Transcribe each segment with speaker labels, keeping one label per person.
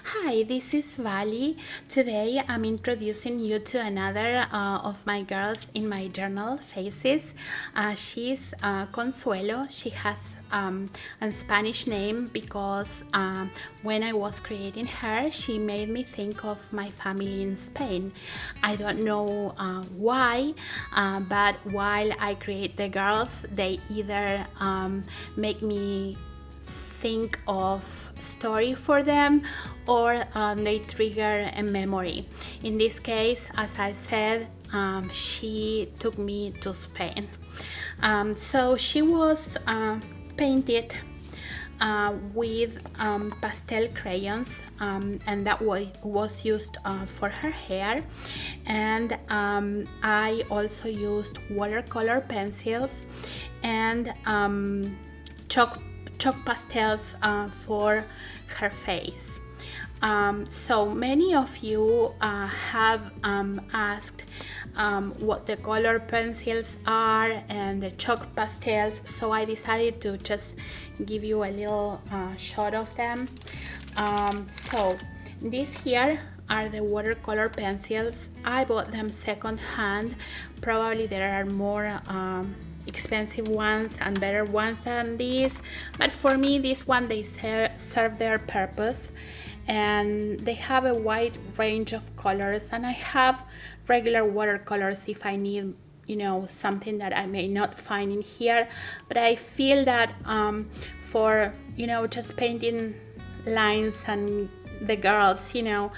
Speaker 1: Hi, this is Vali. Today I'm introducing you to another of my girls in my journal, Faces. She's Consuelo. She has a Spanish name because when I was creating her, she made me think of my family in Spain. I don't know why, but while I create the girls, they either make me think of story for them or they trigger a memory. In this case, as I said, she took me to Spain. So she was painted with pastel crayons, and that was used for her hair, and I also used watercolor pencils and chalk pastels for her face. So many of you have asked what the color pencils are and the chalk pastels, so I decided to just give you a little shot of them. So these here are the watercolor pencils. I bought them second-hand. Probably there are more expensive ones and better ones than these, but for me this one, they serve their purpose, and they have a wide range of colors, and I have regular watercolors if I need, you know, something that I may not find in here. But I feel that for, you know, just painting lines and the girls, you know,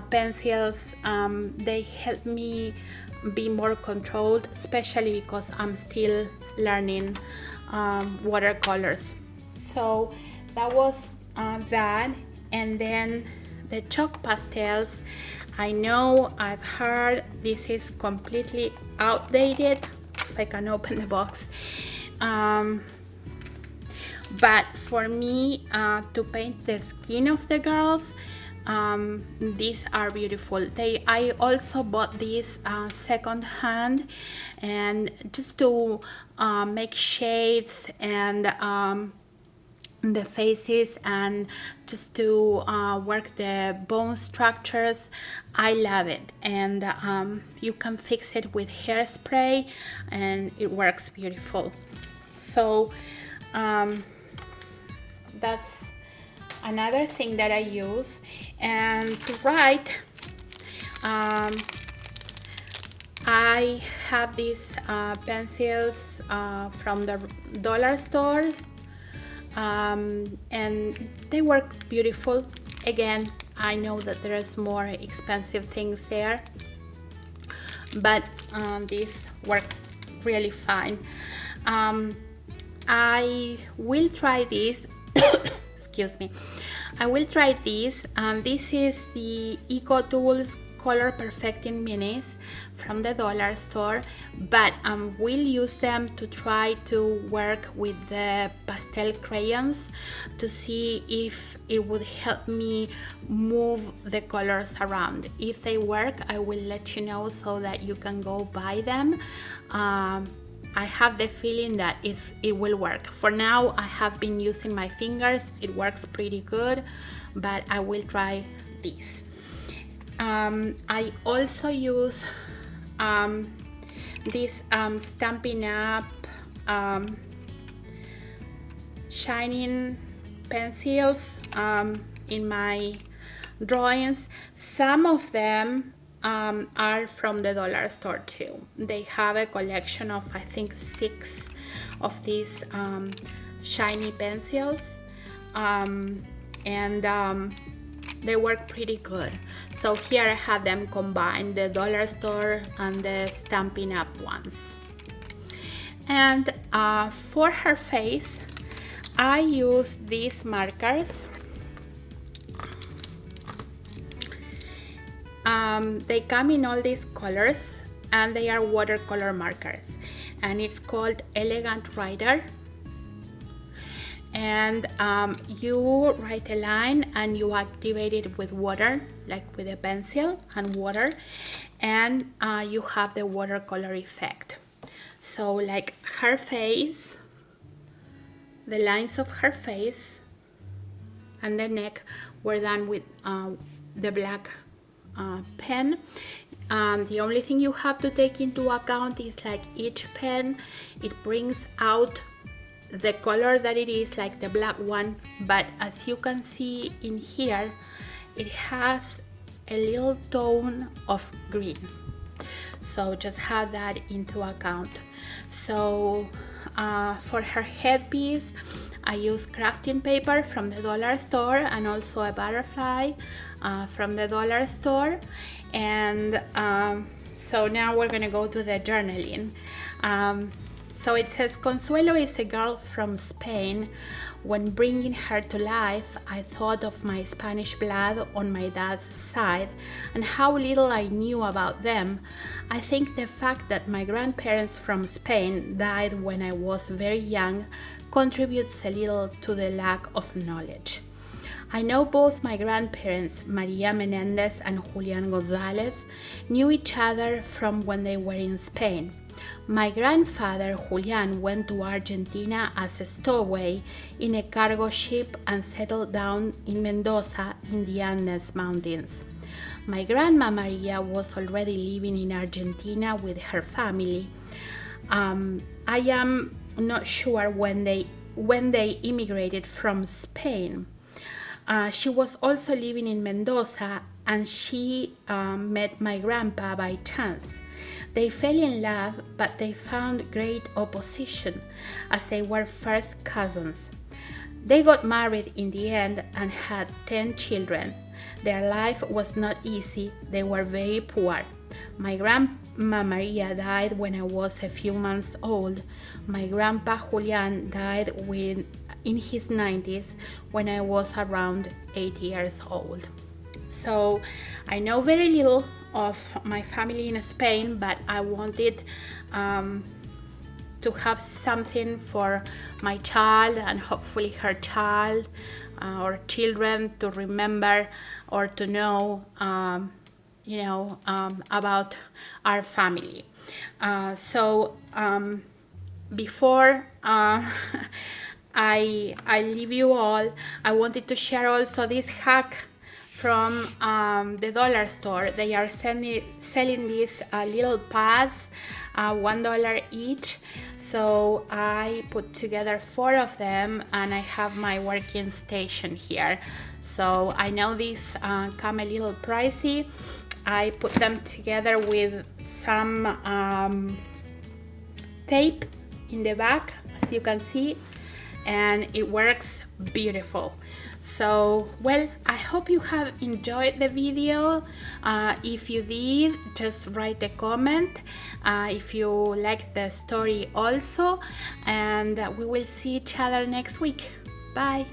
Speaker 1: pencils, they help me be more controlled, especially because I'm still learning watercolors. So that was that. And then the chalk pastels, I know I've heard this is completely outdated, if I can open the box, but for me to paint the skin of the girls, these are beautiful. I also bought these second hand, and just to make shades and the faces, and just to work the bone structures. I love it, and you can fix it with hairspray and it works beautiful. So that's another thing that I use. And to write, I have these pencils from the dollar store, and they work beautiful. Again, I know that there's more expensive things there, but these work really fine. I will try this excuse me. I will try this. This is the Eco Tools Color Perfecting Minis from the dollar store, but we'll use them to try to work with the pastel crayons to see if it would help me move the colors around. If they work, I will let you know so that you can go buy them. I have the feeling that it will work. For now, I have been using my fingers. It works pretty good, but I will try this. I also use these Stampin' Up shining pencils in my drawings. Some of them are from the dollar store too. They have a collection of, I think, 6 of these shiny pencils, and they work pretty good. So here I have them combined, the dollar store and the Stampin' Up ones. And for her face, I use these markers. They come in all these colors, and they are watercolor markers, and it's called Elegant Writer. And you write a line and you activate it with water, like with a pencil and water, and you have the watercolor effect. So like her face, the lines of her face and the neck we're done with the black pen. The only thing you have to take into account is like each pen, it brings out the color that it is, like the black one, but as you can see in here, it has a little tone of green, so just have that into account. So for her headpiece, I use crafting paper from the dollar store and also a butterfly from the dollar store. And so now we're gonna go to the journaling. So it says, Consuelo is a girl from Spain. When bringing her to life, I thought of my Spanish blood on my dad's side and how little I knew about them. I think the fact that my grandparents from Spain died when I was very young contributes a little to the lack of knowledge. I know both my grandparents, Maria Menendez and Julian Gonzalez, knew each other from when they were in Spain. My grandfather, Julian, went to Argentina as a stowaway in a cargo ship and settled down in Mendoza in the Andes Mountains. My grandma Maria was already living in Argentina with her family. I am not sure when they immigrated from Spain. She was also living in Mendoza, and she met my grandpa by chance. They fell in love, but they found great opposition as they were first cousins. They got married in the end and had 10 children. Their life was not easy. They were very poor. My grandma Maria died when I was a few months old. My grandpa Julian died in his 90s when I was around 8 years old. So I know very little of my family in Spain, but I wanted to have something for my child and hopefully her child or children to remember or to know about our family. Before I leave you all, I wanted to share also this hack from the dollar store. They are selling these little pads, $1 each. So I put together 4 of them and I have my working station here. So I know these come a little pricey. I put them together with some tape in the back, as you can see, and it works beautiful. So, well, I hope you have enjoyed the video. If you did, just write a comment if you like the story also, and we will see each other next week. Bye.